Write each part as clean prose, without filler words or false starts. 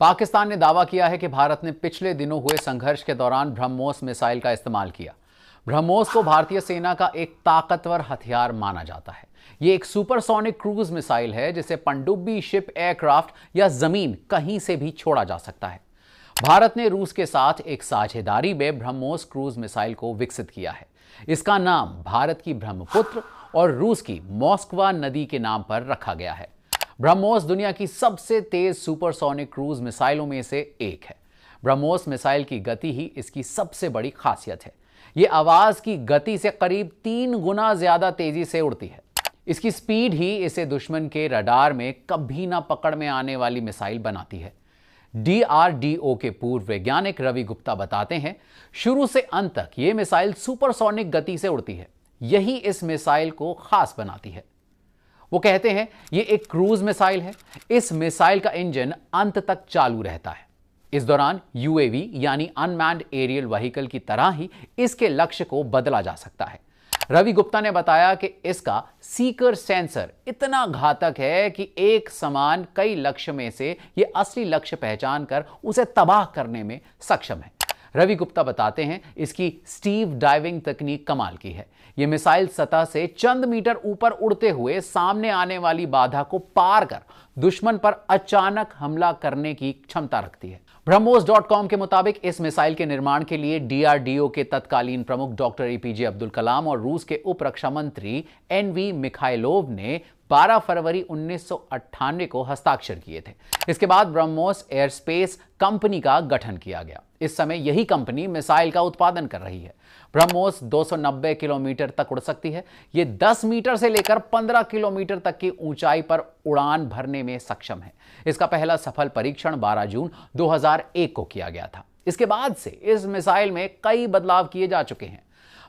पाकिस्तान ने दावा किया है कि भारत ने पिछले दिनों हुए संघर्ष के दौरान ब्रह्मोस मिसाइल का इस्तेमाल किया। ब्रह्मोस को भारतीय सेना का एक ताकतवर हथियार माना जाता है। यह एक सुपरसोनिक क्रूज मिसाइल है जिसे पनडुब्बी, शिप, एयरक्राफ्ट या जमीन कहीं से भी छोड़ा जा सकता है। भारत ने रूस के साथ एक साझेदारी में ब्रह्मोस क्रूज मिसाइल को विकसित किया है। इसका नाम भारत की ब्रह्मपुत्र और रूस की मॉस्कवा नदी के नाम पर रखा गया है। ब्रह्मोस दुनिया की सबसे तेज सुपरसोनिक क्रूज मिसाइलों में से एक है। ब्रह्मोस मिसाइल की गति ही इसकी सबसे बड़ी खासियत है। यह आवाज की गति से करीब 3 गुना ज्यादा तेजी से उड़ती है। इसकी स्पीड ही इसे दुश्मन के रडार में कभी ना पकड़ में आने वाली मिसाइल बनाती है। DRDO के पूर्व वैज्ञानिक रवि गुप्ता बताते हैं, शुरू से अंत तक यह मिसाइल सुपरसोनिक गति से उड़ती है। यही इस मिसाइल को खास बनाती है। वो कहते हैं, यह एक क्रूज मिसाइल है। इस मिसाइल का इंजन अंत तक चालू रहता है। इस दौरान UAV यानी अनमैन्ड एरियल व्हीकल की तरह ही इसके लक्ष्य को बदला जा सकता है। रवि गुप्ता ने बताया कि इसका सीकर सेंसर इतना घातक है कि एक समान कई लक्ष्य में से यह असली लक्ष्य पहचान कर उसे तबाह करने में सक्षम है। रवि गुप्ता बताते हैं, इसकी स्टीव डाइविंग तकनीक कमाल की है। यह मिसाइल सतह से चंद मीटर ऊपर उड़ते हुए सामने आने वाली बाधा को पार कर दुश्मन पर अचानक हमला करने की क्षमता रखती है। ब्रह्मोस.com के मुताबिक इस मिसाइल के निर्माण के लिए DRDO के तत्कालीन प्रमुख डॉक्टर APJ अब्दुल कलाम और रूस के उप रक्षा मंत्री NV मिखाइलोव ने 12 फरवरी 1998 को हस्ताक्षर किए थे। इसके बाद ब्रह्मोस एयरस्पेस कंपनी का गठन किया गया। इस समय यही कंपनी मिसाइल का उत्पादन कर रही है। ब्रह्मोस 290 किलोमीटर तक उड़ सकती है। यह 10 मीटर से लेकर 15 किलोमीटर तक की ऊंचाई पर उड़ान भरने में सक्षम है। इसका पहला सफल परीक्षण 12 जून 2001 को किया गया था। इसके बाद से इस मिसाइल में कई बदलाव किए जा चुके हैं।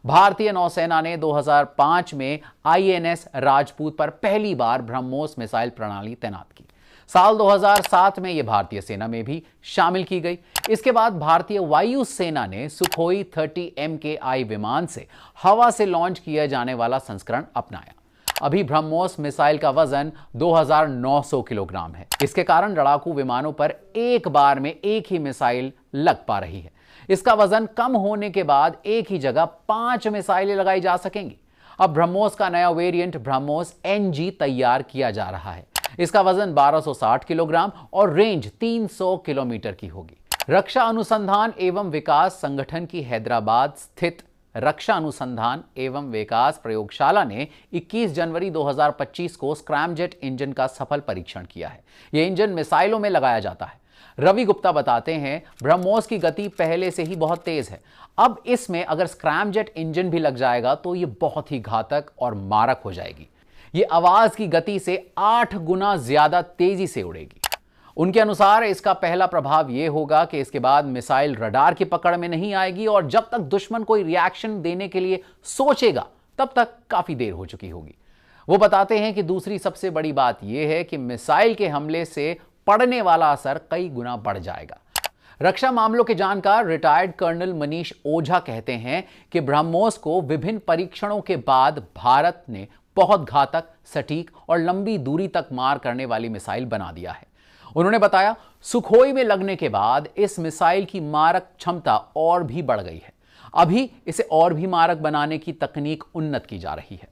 भारतीय नौसेना ने 2005 में INS राजपूत पर पहली बार ब्रह्मोस मिसाइल प्रणाली तैनात की। साल 2007 में यह भारतीय सेना में भी शामिल की गई। इसके बाद भारतीय वायु सेना ने सुखोई 30 MKI विमान से हवा से लॉन्च किया जाने वाला संस्करण अपनाया। अभी ब्रह्मोस मिसाइल का वजन 2900 किलोग्राम है। इसके कारण लड़ाकू विमानों पर एक बार में एक ही मिसाइल लग पा रही है। इसका वजन कम होने के बाद एक ही जगह 5 मिसाइलें लगाई जा सकेंगी। अब ब्रह्मोस का नया वेरिएंट ब्रह्मोस NG तैयार किया जा रहा है। इसका वजन 1260 किलोग्राम और रेंज 300 किलोमीटर की होगी। रक्षा अनुसंधान एवं विकास संगठन की हैदराबाद स्थित रक्षा अनुसंधान एवं विकास प्रयोगशाला ने 21 जनवरी 2025 को स्क्रैमजेट इंजन का सफल परीक्षण किया है। यह इंजन मिसाइलों में लगाया जाता है। रवि गुप्ता बताते हैं, ब्रह्मोस की गति पहले से ही बहुत तेज है। अब इसमें अगर स्क्रैमजेट इंजन भी लग जाएगा तो यह बहुत ही घातक और मारक हो जाएगी। यह आवाज की गति से 8 गुना ज्यादा तेजी से उड़ेगी। उनके अनुसार इसका पहला प्रभाव यह होगा कि इसके बाद मिसाइल रडार की पकड़ में नहीं आएगी और जब तक दुश्मन कोई रिएक्शन देने के लिए सोचेगा तब तक काफी देर हो चुकी होगी। वो बताते हैं कि दूसरी सबसे बड़ी बात यह है कि मिसाइल के हमले से पड़ने वाला असर कई गुना बढ़ जाएगा। रक्षा मामलों के जानकार रिटायर्ड कर्नल मनीष ओझा कहते हैं कि ब्रह्मोस को विभिन्न परीक्षणों के बाद भारत ने बहुत घातक, सटीक और लंबी दूरी तक मार करने वाली मिसाइल बना दिया है। उन्होंने बताया, सुखोई में लगने के बाद इस मिसाइल की मारक क्षमता और भी बढ़ गई है। अभी इसे और भी मारक बनाने की तकनीक उन्नत की जा रही है।